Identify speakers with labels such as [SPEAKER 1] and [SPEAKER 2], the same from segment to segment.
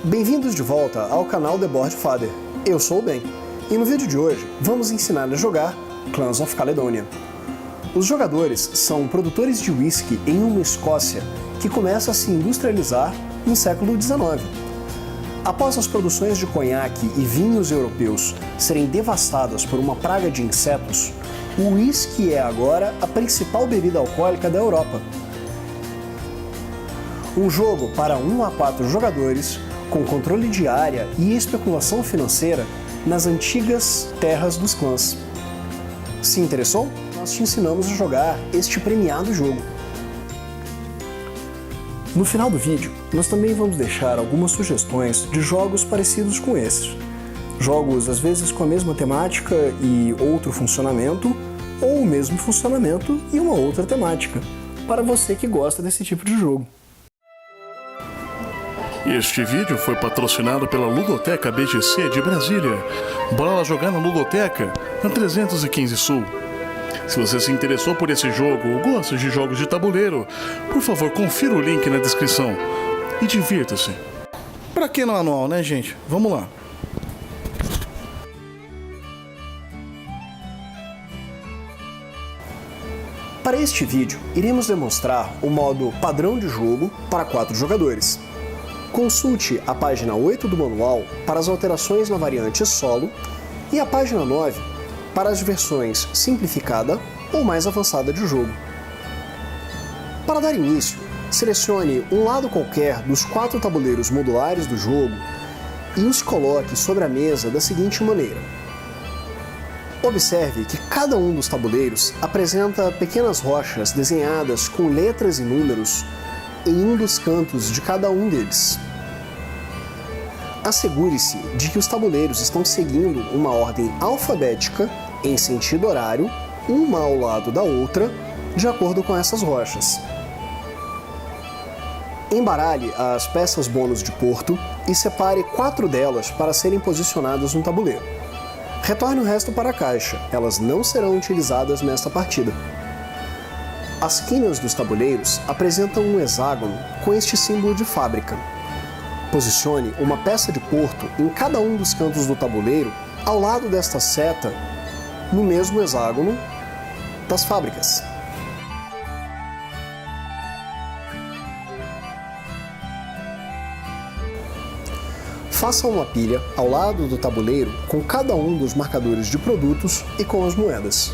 [SPEAKER 1] Bem-vindos de volta ao canal The Board Father. Eu sou o Ben, e no vídeo de hoje vamos ensinar a jogar Clans of Caledonia. Os jogadores são produtores de whisky em uma Escócia que começa a se industrializar no século XIX. Após as produções de conhaque e vinhos europeus serem devastadas por uma praga de insetos, o whisky é agora a principal bebida alcoólica da Europa. Um jogo para 1 a 4 jogadores, com controle de área e especulação financeira nas antigas terras dos clãs. Se interessou? Nós te ensinamos a jogar este premiado jogo. No final do vídeo, nós também vamos deixar algumas sugestões de jogos parecidos com esses. Jogos às vezes com a mesma temática e outro funcionamento, ou o mesmo funcionamento e uma outra temática, para você que gosta desse tipo de jogo.
[SPEAKER 2] Este vídeo foi patrocinado pela Ludoteca BGC de Brasília. Bora lá jogar na Ludoteca, na 315 Sul. Se você se interessou por esse jogo ou gosta de jogos de tabuleiro, por favor, confira o link na descrição e divirta-se. Pra que no anual, né, gente? Vamos lá.
[SPEAKER 1] Para este vídeo, iremos demonstrar o modo padrão de jogo para 4 jogadores. Consulte a página 8 do manual para as alterações na variante solo e a página 9 para as versões simplificada ou mais avançada de jogo. Para dar início, selecione um lado qualquer dos 4 tabuleiros modulares do jogo e os coloque sobre a mesa da seguinte maneira. Observe que cada um dos tabuleiros apresenta pequenas rochas desenhadas com letras e números em um dos cantos de cada um deles. Assegure-se de que os tabuleiros estão seguindo uma ordem alfabética em sentido horário, uma ao lado da outra, de acordo com essas rochas. Embaralhe as peças bônus de Porto e separe 4 delas para serem posicionadas no tabuleiro. Retorne o resto para a caixa, elas não serão utilizadas nesta partida. As quinas dos tabuleiros apresentam um hexágono com este símbolo de fábrica. Posicione uma peça de Porto em cada um dos cantos do tabuleiro ao lado desta seta no mesmo hexágono das fábricas. Faça uma pilha ao lado do tabuleiro com cada um dos marcadores de produtos e com as moedas.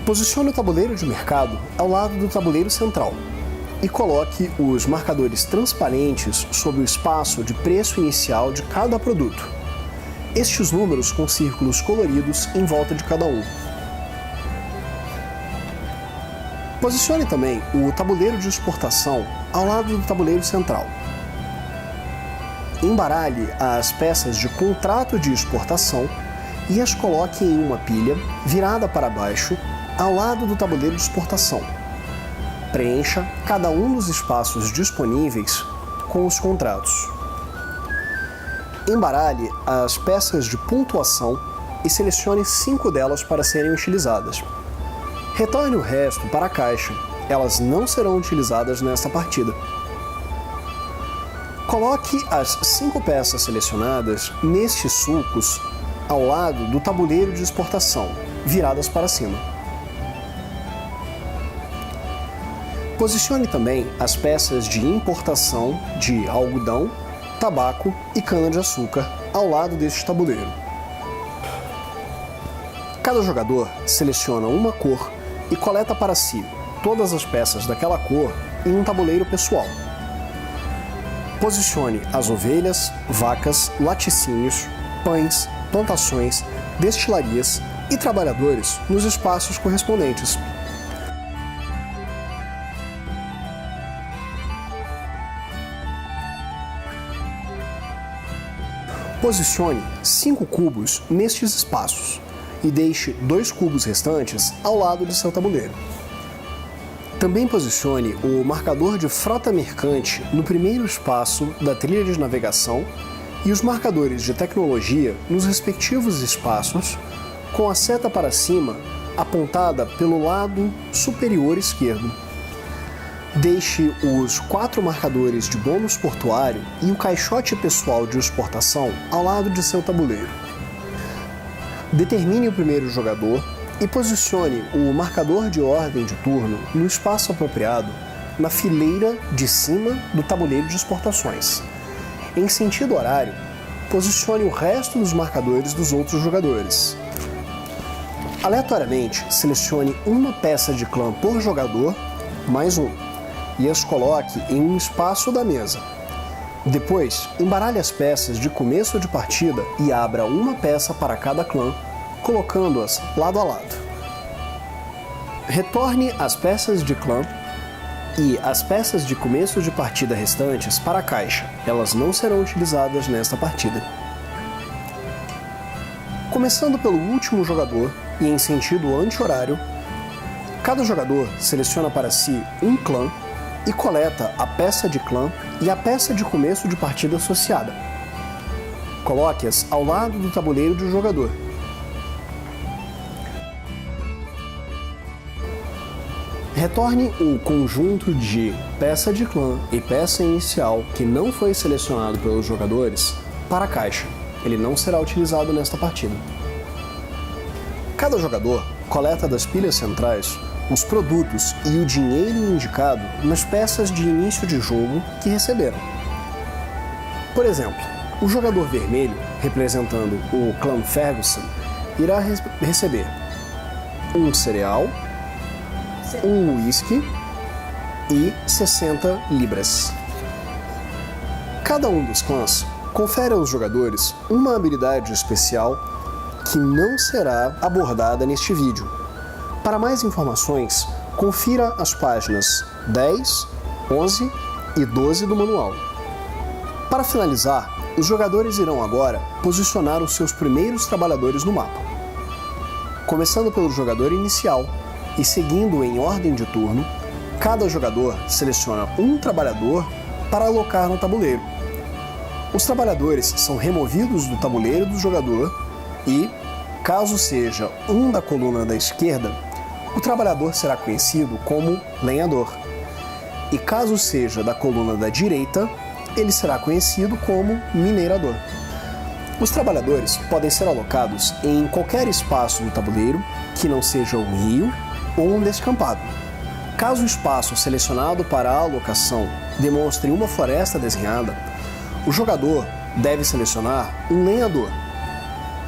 [SPEAKER 1] Posicione o tabuleiro de mercado ao lado do tabuleiro central e coloque os marcadores transparentes sobre o espaço de preço inicial de cada produto. Estes números com círculos coloridos em volta de cada um. Posicione também o tabuleiro de exportação ao lado do tabuleiro central. Embaralhe as peças de contrato de exportação e as coloque em uma pilha virada para baixo ao lado do tabuleiro de exportação. Preencha cada um dos espaços disponíveis com os contratos. Embaralhe as peças de pontuação e selecione 5 delas para serem utilizadas. Retorne o resto para a caixa, elas não serão utilizadas nesta partida. Coloque as 5 peças selecionadas nestes sulcos ao lado do tabuleiro de exportação, viradas para cima. Posicione também as peças de importação de algodão, tabaco e cana-de-açúcar ao lado deste tabuleiro. Cada jogador seleciona uma cor e coleta para si todas as peças daquela cor em um tabuleiro pessoal. Posicione as ovelhas, vacas, laticínios, pães, plantações, destilarias e trabalhadores nos espaços correspondentes. Posicione 5 cubos nestes espaços e deixe 2 cubos restantes ao lado de seu tabuleiro. Também posicione o marcador de frota mercante no primeiro espaço da trilha de navegação e os marcadores de tecnologia nos respectivos espaços, com a seta para cima apontada pelo lado superior esquerdo. Deixe os 4 marcadores de bônus portuário e o caixote pessoal de exportação ao lado de seu tabuleiro. Determine o primeiro jogador e posicione o marcador de ordem de turno no espaço apropriado na fileira de cima do tabuleiro de exportações. Em sentido horário, posicione o resto dos marcadores dos outros jogadores. Aleatoriamente, selecione uma peça de clã por jogador, mais um, e as coloque em um espaço da mesa. Depois, embaralhe as peças de começo de partida e abra uma peça para cada clã, colocando-as lado a lado. Retorne as peças de clã e as peças de começo de partida restantes para a caixa. Elas não serão utilizadas nesta partida. Começando pelo último jogador e em sentido anti-horário, cada jogador seleciona para si um clã e coleta a peça de clã e a peça de começo de partida associada. Coloque-as ao lado do tabuleiro do jogador. Retorne o conjunto de peça de clã e peça inicial que não foi selecionado pelos jogadores para a caixa. Ele não será utilizado nesta partida. Cada jogador coleta das pilhas centrais os produtos e o dinheiro indicado nas peças de início de jogo que receberam. Por exemplo, o jogador vermelho, representando o clã Ferguson, irá receber um cereal, um whisky e 60 libras. Cada um dos clãs confere aos jogadores uma habilidade especial que não será abordada neste vídeo. Para mais informações, confira as páginas 10, 11 e 12 do manual. Para finalizar, os jogadores irão agora posicionar os seus primeiros trabalhadores no mapa. Começando pelo jogador inicial e seguindo em ordem de turno, cada jogador seleciona um trabalhador para alocar no tabuleiro. Os trabalhadores são removidos do tabuleiro do jogador e, caso seja um da coluna da esquerda, o trabalhador será conhecido como lenhador. E caso seja da coluna da direita, ele será conhecido como minerador. Os trabalhadores podem ser alocados em qualquer espaço do tabuleiro que não seja um rio ou um descampado. Caso o espaço selecionado para a alocação demonstre uma floresta desenhada, o jogador deve selecionar um lenhador.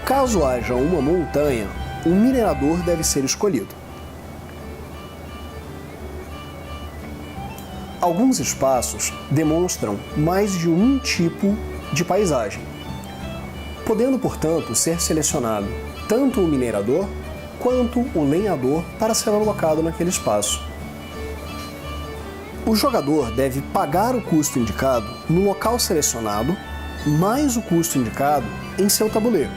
[SPEAKER 1] Caso haja uma montanha, um minerador deve ser escolhido. Alguns espaços demonstram mais de um tipo de paisagem, podendo, portanto, ser selecionado tanto o minerador quanto o lenhador para ser alocado naquele espaço. O jogador deve pagar o custo indicado no local selecionado, mais o custo indicado em seu tabuleiro,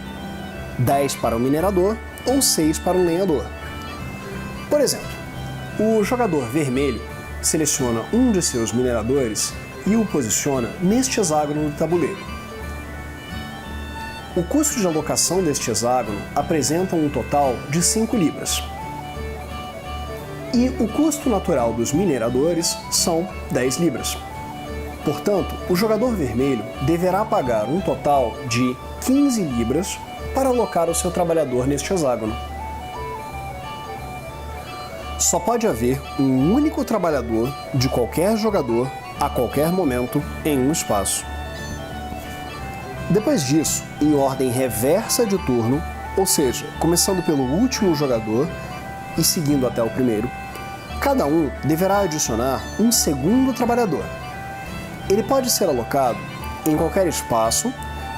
[SPEAKER 1] 10 para o minerador ou 6 para o lenhador. Por exemplo, o jogador vermelho seleciona um de seus mineradores e o posiciona neste hexágono do tabuleiro. O custo de alocação deste hexágono apresenta um total de 5 libras. E o custo natural dos mineradores são 10 libras. Portanto, o jogador vermelho deverá pagar um total de 15 libras para alocar o seu trabalhador neste hexágono. Só pode haver um único trabalhador de qualquer jogador a qualquer momento em um espaço. Depois disso, em ordem reversa de turno, ou seja, começando pelo último jogador e seguindo até o primeiro, cada um deverá adicionar um segundo trabalhador. Ele pode ser alocado em qualquer espaço,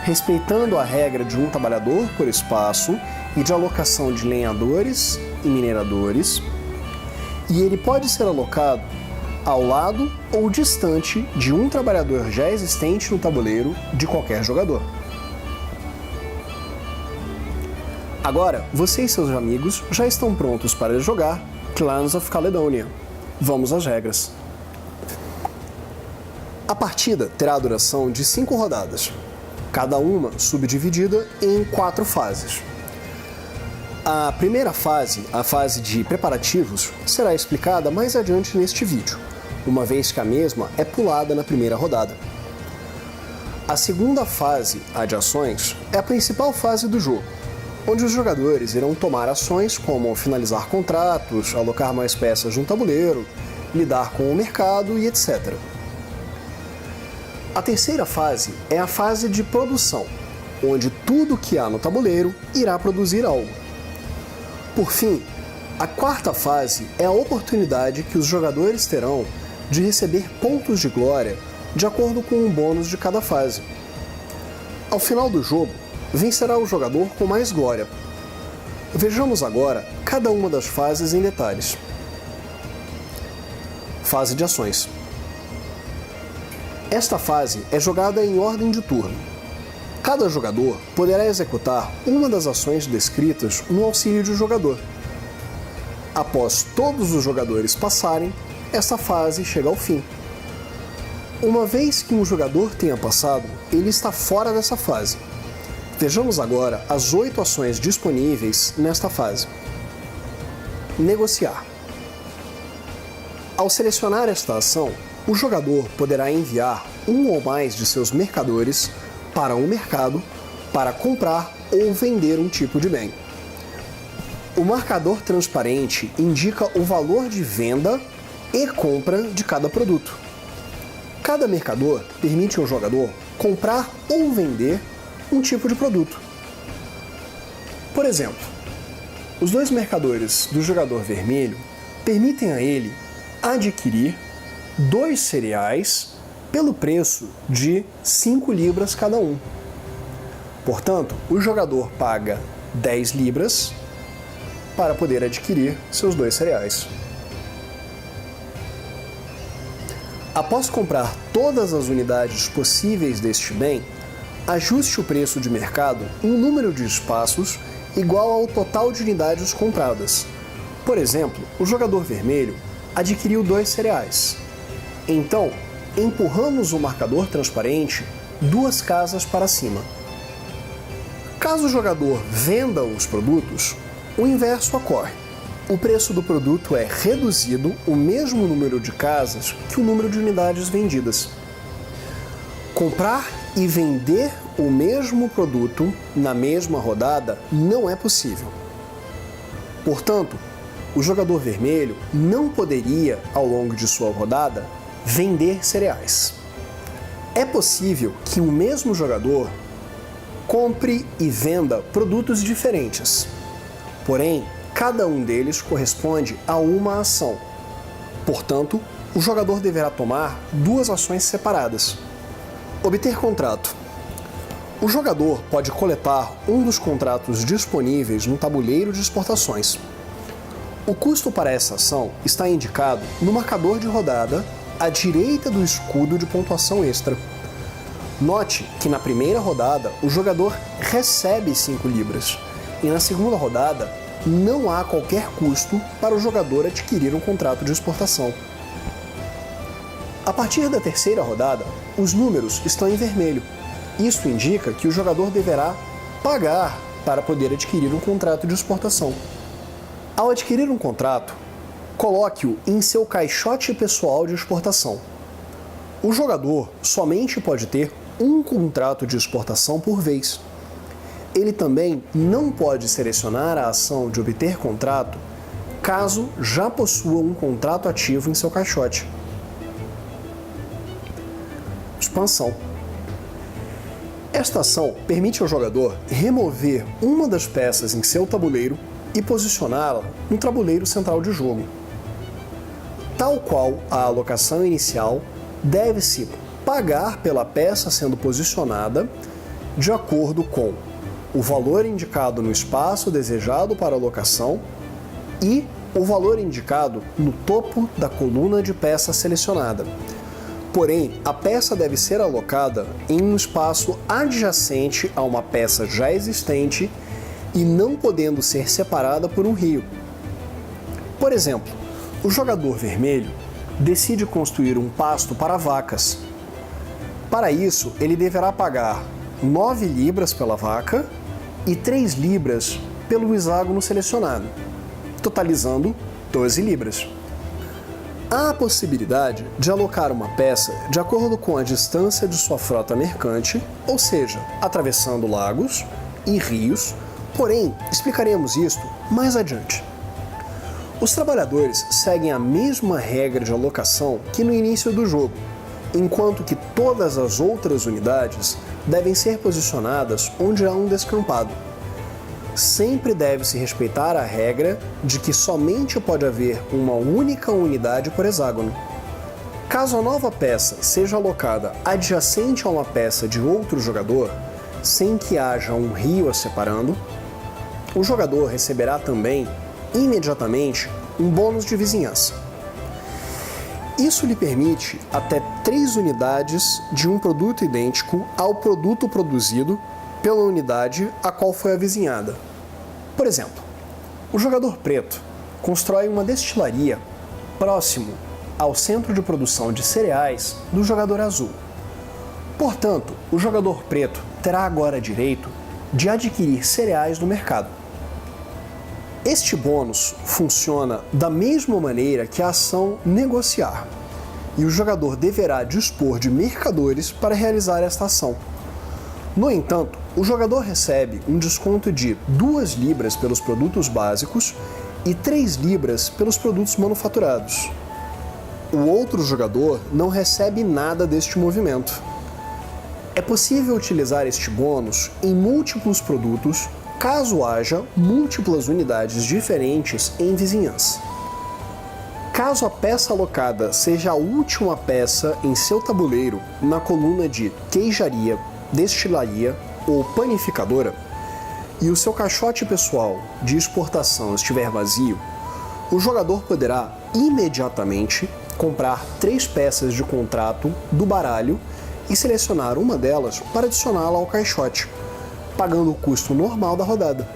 [SPEAKER 1] respeitando a regra de um trabalhador por espaço e de alocação de lenhadores e mineradores, e ele pode ser alocado ao lado ou distante de um trabalhador já existente no tabuleiro de qualquer jogador. Agora, você e seus amigos já estão prontos para jogar Clans of Caledonia. Vamos às regras. A partida terá a duração de 5 rodadas, cada uma subdividida em 4 fases. A primeira fase, a fase de preparativos, será explicada mais adiante neste vídeo. uma vez que a mesma é pulada na primeira rodada. A segunda fase, a de ações, é a principal fase do jogo, onde os jogadores irão tomar ações como finalizar contratos, alocar mais peças no tabuleiro, lidar com o mercado e etc. A terceira fase é a fase de produção, onde tudo que há no tabuleiro irá produzir algo. Por fim, a quarta fase é a oportunidade que os jogadores terão de receber pontos de glória de acordo com o bônus de cada fase. Ao final do jogo, vencerá o jogador com mais glória. Vejamos agora cada uma das fases em detalhes. Fase de ações. Esta fase é jogada em ordem de turno. Cada jogador poderá executar uma das ações descritas no auxílio de jogador. Após todos os jogadores passarem, esta fase chega ao fim. Uma vez que um jogador tenha passado, ele está fora dessa fase. Vejamos agora as 8 ações disponíveis nesta fase. Negociar. Ao selecionar esta ação, o jogador poderá enviar um ou mais de seus mercadores para um mercado para comprar ou vender um tipo de bem. O marcador transparente indica o valor de venda e compra de cada produto. Cada mercador permite ao jogador comprar ou vender um tipo de produto. Por exemplo, os 2 mercadores do jogador vermelho permitem a ele adquirir 2 cereais pelo preço de 5 libras cada um. Portanto, o jogador paga 10 libras para poder adquirir seus 2 cereais. Após comprar todas as unidades possíveis deste bem, ajuste o preço de mercado em um número de espaços igual ao total de unidades compradas. Por exemplo, o jogador vermelho adquiriu 2 cereais. Então, empurramos o marcador transparente 2 casas para cima. Caso o jogador venda os produtos, o inverso ocorre. O preço do produto é reduzido o mesmo número de casas que o número de unidades vendidas. Comprar e vender o mesmo produto na mesma rodada não é possível. Portanto, o jogador vermelho não poderia, ao longo de sua rodada, vender cereais. É possível que o mesmo jogador compre e venda produtos diferentes. Porém, cada um deles corresponde a uma ação. Portanto, o jogador deverá tomar 2 ações separadas. Obter contrato. O jogador pode coletar um dos contratos disponíveis no tabuleiro de exportações. O custo para essa ação está indicado no marcador de rodada à direita do escudo de pontuação extra. Note que na primeira rodada o jogador recebe 5 libras e na segunda rodada não há qualquer custo para o jogador adquirir um contrato de exportação. A partir da terceira rodada, os números estão em vermelho. Isso indica que o jogador deverá pagar para poder adquirir um contrato de exportação. Ao adquirir um contrato, coloque-o em seu caixote pessoal de exportação. O jogador somente pode ter um contrato de exportação por vez. Ele também não pode selecionar a ação de obter contrato caso já possua um contrato ativo em seu caixote. Expansão. Esta ação permite ao jogador remover uma das peças em seu tabuleiro e posicioná-la no tabuleiro central de jogo. Tal qual a alocação inicial, deve-se pagar pela peça sendo posicionada de acordo com o valor indicado no espaço desejado para alocação e o valor indicado no topo da coluna de peça selecionada. Porém, a peça deve ser alocada em um espaço adjacente a uma peça já existente e não podendo ser separada por um rio. Por exemplo, o jogador vermelho decide construir um pasto para vacas. Para isso, ele deverá pagar 9 libras pela vaca e 3 libras pelo hexágono selecionado, totalizando 12 libras. Há a possibilidade de alocar uma peça de acordo com a distância de sua frota mercante, ou seja, atravessando lagos e rios, porém, explicaremos isto mais adiante. Os trabalhadores seguem a mesma regra de alocação que no início do jogo, enquanto que todas as outras unidades devem ser posicionadas onde há um descampado. Sempre deve-se respeitar a regra de que somente pode haver uma única unidade por hexágono. Caso a nova peça seja alocada adjacente a uma peça de outro jogador, sem que haja um rio a separando, o jogador receberá também, imediatamente, um bônus de vizinhança. Isso lhe permite até 3 unidades de um produto idêntico ao produto produzido pela unidade a qual foi avizinhada. Por exemplo, o jogador preto constrói uma destilaria próximo ao centro de produção de cereais do jogador azul. Portanto, o jogador preto terá agora direito de adquirir cereais no mercado. Este bônus funciona da mesma maneira que a ação negociar, e o jogador deverá dispor de mercadores para realizar esta ação. No entanto, o jogador recebe um desconto de 2 libras pelos produtos básicos e 3 libras pelos produtos manufaturados. O outro jogador não recebe nada deste movimento. É possível utilizar este bônus em múltiplos produtos, caso haja múltiplas unidades diferentes em vizinhança. Caso a peça alocada seja a última peça em seu tabuleiro na coluna de queijaria, destilaria ou panificadora, e o seu caixote pessoal de exportação estiver vazio, o jogador poderá imediatamente comprar 3 peças de contrato do baralho e selecionar uma delas para adicioná-la ao caixote, pagando o custo normal da rodada.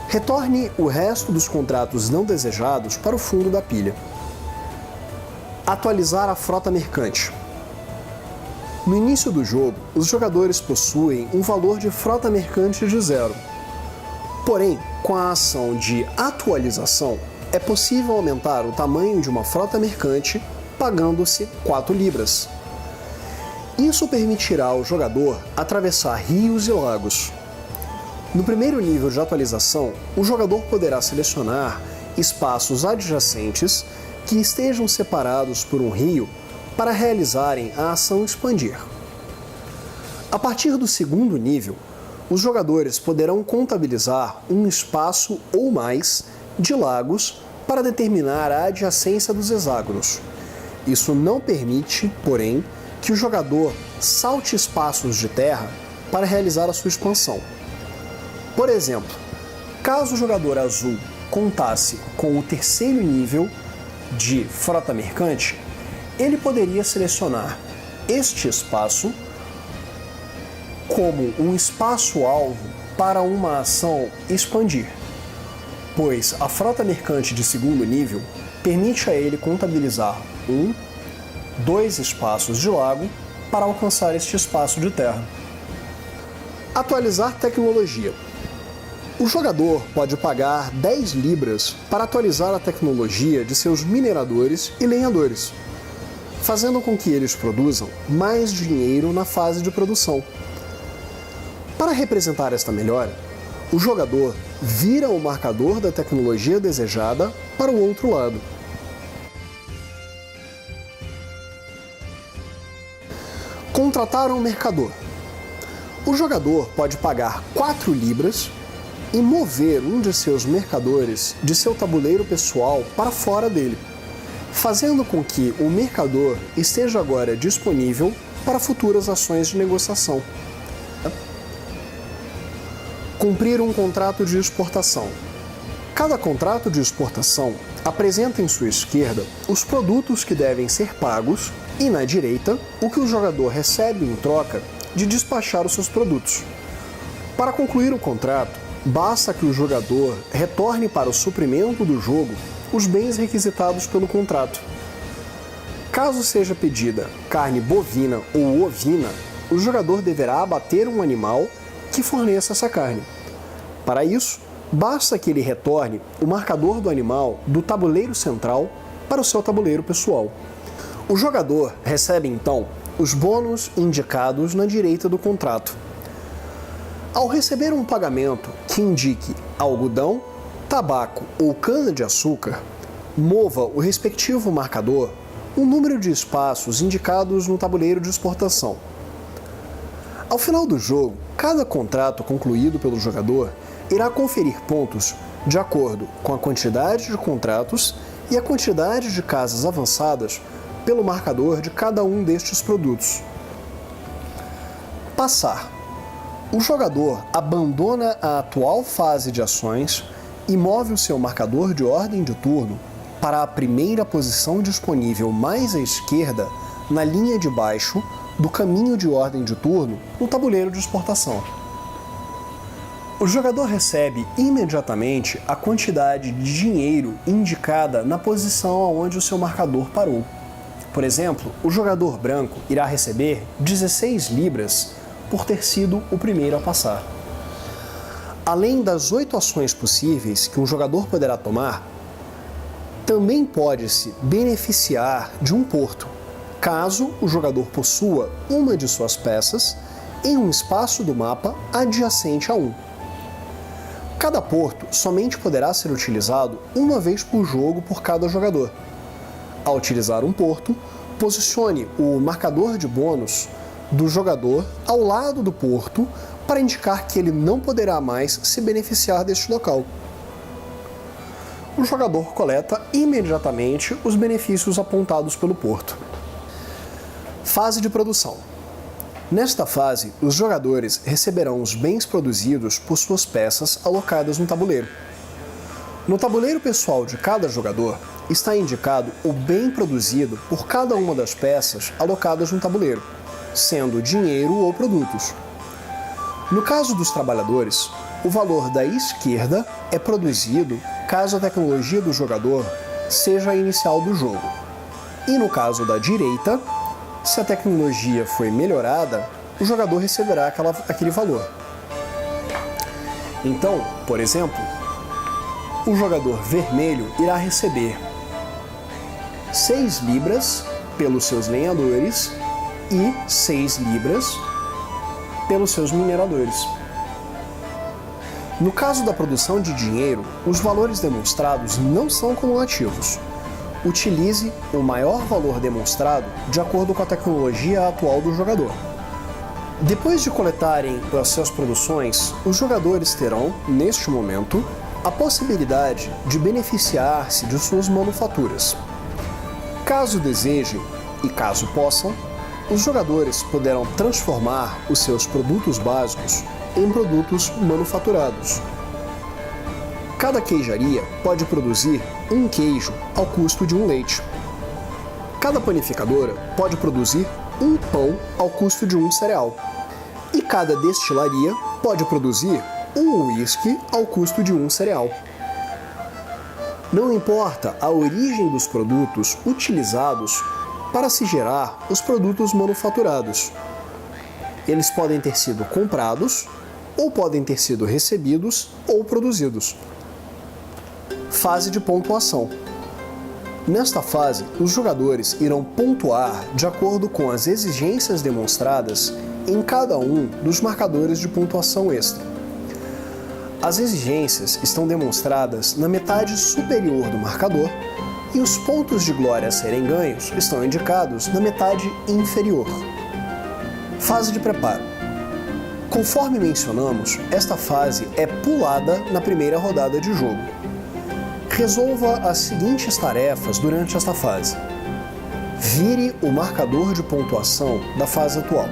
[SPEAKER 1] Retorne o resto dos contratos não desejados para o fundo da pilha. Atualizar a frota mercante. No início do jogo, os jogadores possuem um valor de frota mercante de 0. Porém, com a ação de atualização, é possível aumentar o tamanho de uma frota mercante pagando-se 4 libras. Isso permitirá ao jogador atravessar rios e lagos. No primeiro nível de atualização, o jogador poderá selecionar espaços adjacentes que estejam separados por um rio para realizarem a ação expandir. A partir do segundo nível, os jogadores poderão contabilizar um espaço ou mais de lagos para determinar a adjacência dos hexágonos. Isso não permite, porém, que o jogador salte espaços de terra para realizar a sua expansão. Por exemplo, caso o jogador azul contasse com o terceiro nível de frota mercante, ele poderia selecionar este espaço como um espaço-alvo para uma ação expandir, pois a frota mercante de segundo nível permite a ele contabilizar 2 espaços de lago para alcançar este espaço de terra. Atualizar tecnologia. O jogador pode pagar 10 libras para atualizar a tecnologia de seus mineradores e lenhadores, fazendo com que eles produzam mais dinheiro na fase de produção. Para representar esta melhora, o jogador vira o marcador da tecnologia desejada para o outro lado. Contratar um mercador. O jogador pode pagar 4 libras e mover um de seus mercadores de seu tabuleiro pessoal para fora dele, fazendo com que o mercador esteja agora disponível para futuras ações de negociação. Cumprir um contrato de exportação. Cada contrato de exportação apresenta em sua esquerda os produtos que devem ser pagos e, na direita, o que o jogador recebe em troca de despachar os seus produtos. Para concluir o contrato, basta que o jogador retorne para o suprimento do jogo os bens requisitados pelo contrato. Caso seja pedida carne bovina ou ovina, o jogador deverá abater um animal que forneça essa carne. Para isso, basta que ele retorne o marcador do animal do tabuleiro central para o seu tabuleiro pessoal. O jogador recebe então os bônus indicados na direita do contrato. Ao receber um pagamento que indique algodão, tabaco ou cana-de-açúcar, mova o respectivo marcador um número de espaços indicados no tabuleiro de exportação. Ao final do jogo, cada contrato concluído pelo jogador irá conferir pontos de acordo com a quantidade de contratos e a quantidade de casas avançadas pelo marcador de cada um destes produtos. Passar. O jogador abandona a atual fase de ações e move o seu marcador de ordem de turno para a primeira posição disponível mais à esquerda na linha de baixo do caminho de ordem de turno no tabuleiro de exportação. O jogador recebe imediatamente a quantidade de dinheiro indicada na posição aonde o seu marcador parou. Por exemplo, o jogador branco irá receber 16 libras por ter sido o primeiro a passar. Além das 8 ações possíveis que um jogador poderá tomar, também pode-se beneficiar de um porto, caso o jogador possua uma de suas peças em um espaço do mapa adjacente a um. Cada porto somente poderá ser utilizado uma vez por jogo por cada jogador. Ao utilizar um porto, posicione o marcador de bônus do jogador ao lado do porto para indicar que ele não poderá mais se beneficiar deste local. O jogador coleta imediatamente os benefícios apontados pelo porto. Fase de produção. Nesta fase, os jogadores receberão os bens produzidos por suas peças alocadas no tabuleiro. No tabuleiro pessoal de cada jogador, está indicado o bem produzido por cada uma das peças alocadas no tabuleiro, sendo dinheiro ou produtos. No caso dos trabalhadores, o valor da esquerda é produzido caso a tecnologia do jogador seja a inicial do jogo. E no caso da direita, se a tecnologia foi melhorada, o jogador receberá aquele valor. Então, por exemplo, o jogador vermelho irá receber 6 libras pelos seus lenhadores e 6 libras pelos seus mineradores. No caso da produção de dinheiro, os valores demonstrados não são cumulativos. Utilize o maior valor demonstrado de acordo com a tecnologia atual do jogador. Depois de coletarem as suas produções, os jogadores terão, neste momento, a possibilidade de beneficiar-se de suas manufaturas. Caso desejem e caso possam, os jogadores poderão transformar os seus produtos básicos em produtos manufaturados. Cada queijaria pode produzir um queijo ao custo de um leite. Cada panificadora pode produzir um pão ao custo de um cereal. E cada destilaria pode produzir um uísque ao custo de um cereal. Não importa a origem dos produtos utilizados para se gerar os produtos manufaturados. Eles podem ter sido comprados, ou podem ter sido recebidos ou produzidos. Fase de pontuação. Nesta fase, os jogadores irão pontuar de acordo com as exigências demonstradas em cada um dos marcadores de pontuação extra. As exigências estão demonstradas na metade superior do marcador e os pontos de glória a serem ganhos estão indicados na metade inferior. Fase de preparo. Conforme mencionamos, esta fase é pulada na primeira rodada de jogo. Resolva as seguintes tarefas durante esta fase. Vire o marcador de pontuação da fase atual.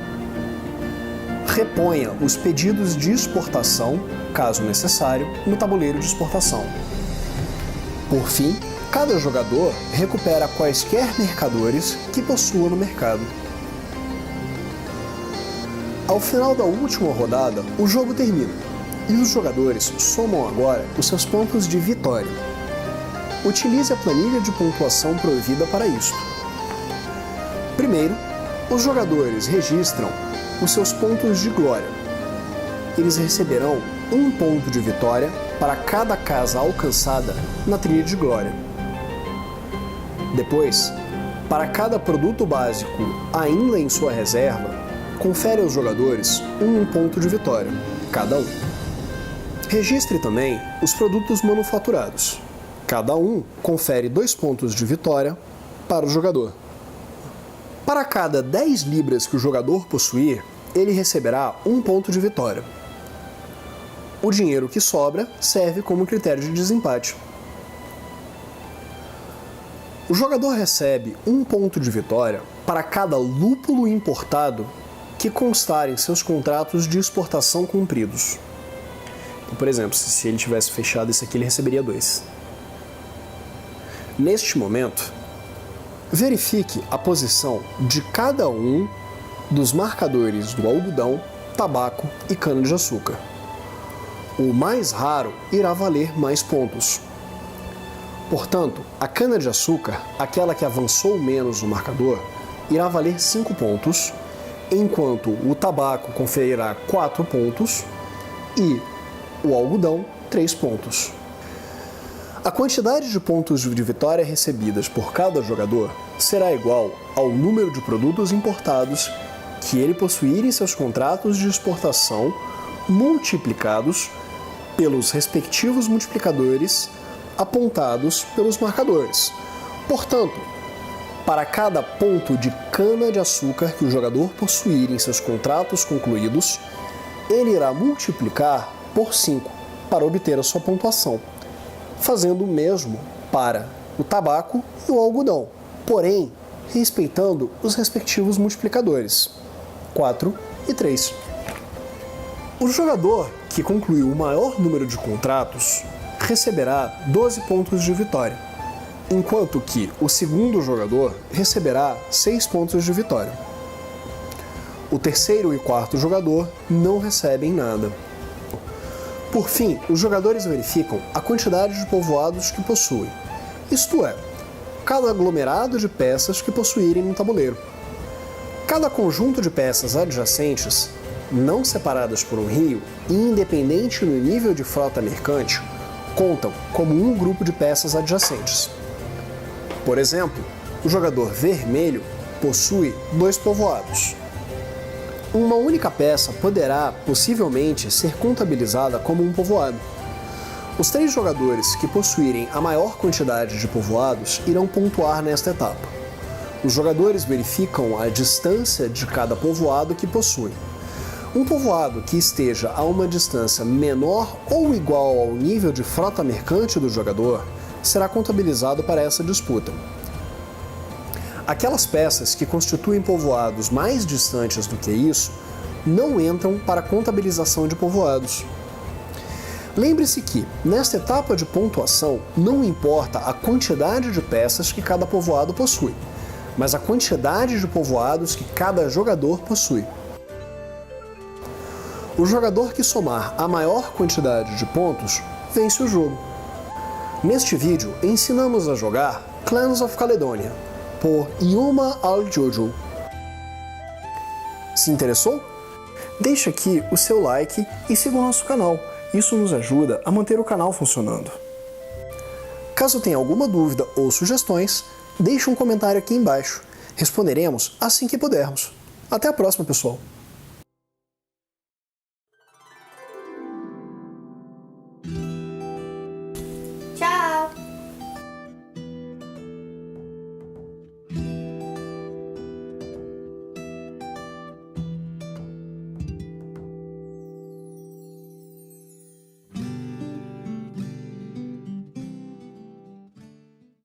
[SPEAKER 1] Reponha os pedidos de exportação, caso necessário, no tabuleiro de exportação. Por fim, cada jogador recupera quaisquer mercadores que possua no mercado. Ao final da última rodada, o jogo termina, e os jogadores somam agora os seus pontos de vitória. Utilize a planilha de pontuação provida para isso. Primeiro, os jogadores registram os seus pontos de glória. Eles receberão um ponto de vitória para cada casa alcançada na trilha de glória. Depois, para cada produto básico ainda em sua reserva, confere aos jogadores um ponto de vitória, cada um. Registre também os produtos manufaturados. Cada um confere 2 pontos de vitória para o jogador. Para cada 10 libras que o jogador possuir, ele receberá 1 ponto de vitória. O dinheiro que sobra serve como critério de desempate. O jogador recebe 1 ponto de vitória para cada lúpulo importado que constar em seus contratos de exportação cumpridos. Por exemplo, se ele tivesse fechado esse aqui, ele receberia 2. Neste momento, verifique a posição de cada um dos marcadores do algodão, tabaco e cana-de-açúcar. O mais raro irá valer mais pontos. Portanto, a cana-de-açúcar, aquela que avançou menos no marcador, irá valer 5 pontos, enquanto o tabaco conferirá 4 pontos e o algodão 3 pontos. A quantidade de pontos de vitória recebidas por cada jogador será igual ao número de produtos importados que ele possuir em seus contratos de exportação, multiplicados pelos respectivos multiplicadores apontados pelos marcadores. Portanto, para cada ponto de cana-de-açúcar que o jogador possuir em seus contratos concluídos, ele irá multiplicar por 5 para obter a sua pontuação, fazendo o mesmo para o tabaco e o algodão, porém respeitando os respectivos multiplicadores, 4 e 3. O jogador que concluiu o maior número de contratos receberá 12 pontos de vitória, enquanto que o segundo jogador receberá 6 pontos de vitória. O terceiro e quarto jogador não recebem nada. Por fim, os jogadores verificam a quantidade de povoados que possuem, isto é, cada aglomerado de peças que possuírem no tabuleiro. Cada conjunto de peças adjacentes, não separadas por um rio e independente no nível de frota mercante, contam como um grupo de peças adjacentes. Por exemplo, o jogador vermelho possui 2 povoados. Uma única peça poderá, possivelmente, ser contabilizada como um povoado. Os 3 jogadores que possuírem a maior quantidade de povoados irão pontuar nesta etapa. Os jogadores verificam a distância de cada povoado que possuem. Um povoado que esteja a uma distância menor ou igual ao nível de frota mercante do jogador será contabilizado para essa disputa. Aquelas peças que constituem povoados mais distantes do que isso não entram para a contabilização de povoados. Lembre-se que, nesta etapa de pontuação, não importa a quantidade de peças que cada povoado possui, mas a quantidade de povoados que cada jogador possui. O jogador que somar a maior quantidade de pontos vence o jogo. Neste vídeo, ensinamos a jogar Clans of Caledonia, por Yuma Al-Jojo. Se interessou? Deixe aqui o seu like e siga o nosso canal. Isso nos ajuda a manter o canal funcionando. Caso tenha alguma dúvida ou sugestões, deixe um comentário aqui embaixo. Responderemos assim que pudermos. Até a próxima, pessoal!